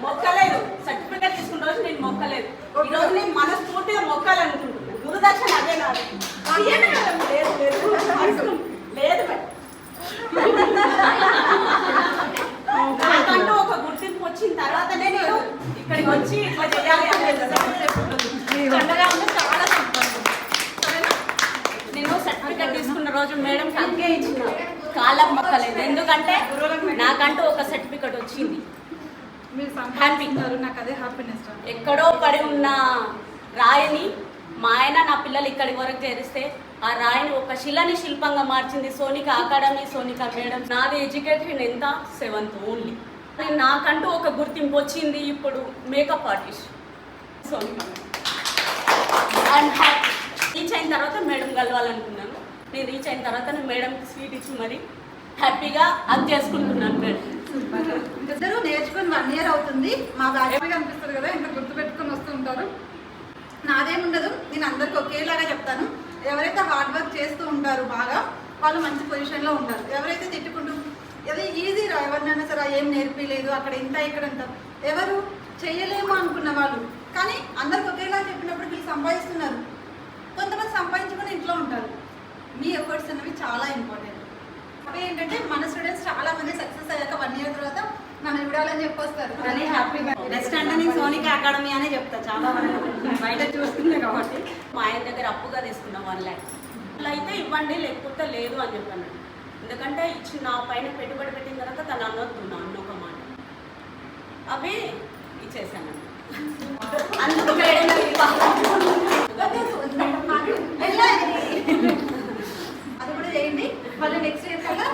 మొక్కలేదు, certificate తీసుకున్న రోజు నేను మొక్కలేదు. ఈ రోజు నేను మనస్ఫూర్తిగా మొక్కాలనుకుంటున్నాను. గురుదక్షిణ అదే నాది. లేదు నాకంటూ ఒక గుర్తింపు వచ్చిన తర్వాత నేను ఇక్కడికి వచ్చి ఇట్లా చేయాలి అనేది చాలా సంతోషం. నేను సర్టిఫికేట్ తీసుకున్న రోజు మేడం అక్కే ఇచ్చిన కాలం మొక్కలేదు, ఎందుకంటే నాకంటూ ఒక సర్టిఫికేట్ వచ్చింది. హ్యాపీ, నాకు అదే హ్యాపీనెస్. ఎక్కడో పడి ఉన్న రాయిని మా ఆయన నా పిల్లలు ఇక్కడి వరకు చేరిస్తే ఆ రాయిని ఒక శిలని శిల్పంగా మార్చింది సోనిక అకాడమీ, సోనిక మేడం. నాది ఎడ్యుకేటెడ్ ఎంత 7th ఓన్లీ. నాకంటూ ఒక గుర్తింపు వచ్చింది ఇప్పుడు makeup artist Sonika. And happy. Reach అయిన తర్వాత మేడం కలవాలనుకున్నాను. నేను రీచ్ అయిన తర్వాత నేను మేడంకి స్వీట్ ఇచ్చి మరి హ్యాపీగా అది చేసుకుంటున్నాను. మేడం ఇద్దరు నేర్చుకుని 1 year అవుతుంది. మా హ్యాపీగా అనిపిస్తుంది కదా, ఇంకా గుర్తుపెట్టుకొని వస్తుంటారు. నాదేముండదు, నేను అందరికి ఒకేలాగా చెప్తాను. ఎవరైతే హార్డ్ వర్క్ చేస్తూ ఉంటారో బాగా వాళ్ళు మంచి పొజిషన్లో ఉంటారు. ఎవరైతే తిట్టుకుంటూ అది ఈజీ రా, ఎవరినైనా సరే ఏం నేర్పిలేదు అక్కడ ఇంత ఇక్కడ ఇంత, ఎవరు చేయలేము అనుకున్న వాళ్ళు కానీ అందరికి ఒకేలా చెప్పినప్పుడు వీళ్ళు సంపాదిస్తున్నారు. కొంతమంది సంపాదించుకొని ఇంట్లో ఉంటారు. మీ ఎఫర్ట్స్ అనేవి చాలా ఇంపార్టెంట్. అవి ఏంటంటే మన స్టూడెంట్స్ చాలా మంది సక్సెస్ అయ్యాక 1 year తర్వాత నన్ను చూడాలని చెప్పొస్తారు. కానీ హ్యాపీగా బెస్ట్ అంటే నేను సోనిక అకాడమీ అనే చెప్తా. చాలా బయట చూస్తున్నా కాబట్టి మా ఆయన దగ్గర అప్పుగా తీసుకున్నాం 1 lakh. అలా అయితే ఇవ్వండి లేకపోతే లేదు అని చెప్పాను. ఎందుకంటే ఇచ్చి నా పైన పెట్టుబడి పెట్టిన తర్వాత తను అన్నొద్దున్నా అన్న ఒక మాట అవి ఇచ్చేసాను. అందుకు అది కూడా చేయండి. మళ్ళీ నెక్స్ట్ ఇయర్ కల్లా